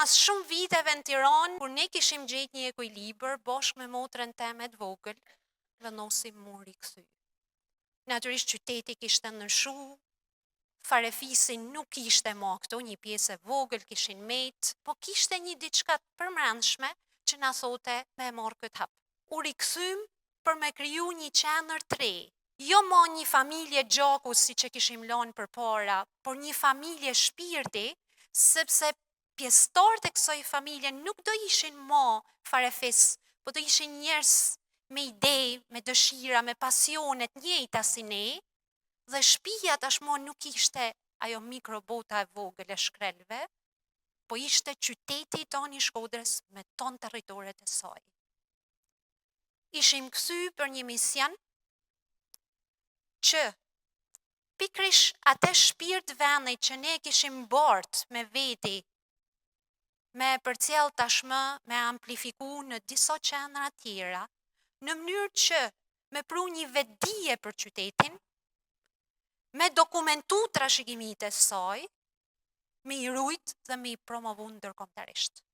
Mas shumë viteve në Tiranë, kur ne kishim gjetë një ekuilibër, bashkë me motrën time të vogël, vendosim mu rikthy. Natyrisht qyteti kishte ndryshu, farefisin nuk ishte më këto, një pjesë e vogël, kishin met, po kishte një diçka të përmendshme që na thote me marr këtë hap. U rikthym për me kriju një qendër të re. Jo më një familje gjaku si që kishim lënë përpara, por një familje shpirti, sepse pjesëtarët e kësaj familje nuk do ishin më farefis, po do ishin njerëz me ide, me dëshira, me pasionet njëjta si ne, dhe shtëpia tashmë nuk ishte ajo mikrobota e vogël e shkrelve, po ishte qyteti tani i Shkodrës me ton territoret e saj. Ishim kthy për një mision që pikrish atë shpirt vendi që ne kishim bart me veti, me përcjell tashmë, me amplifiku në disa qendra tjera, në mënyrë që me pru një vetdije për qytetin, me dokumentu trashëgimitë e saj, me i rujt dhe me i promovu ndërkombëtarisht.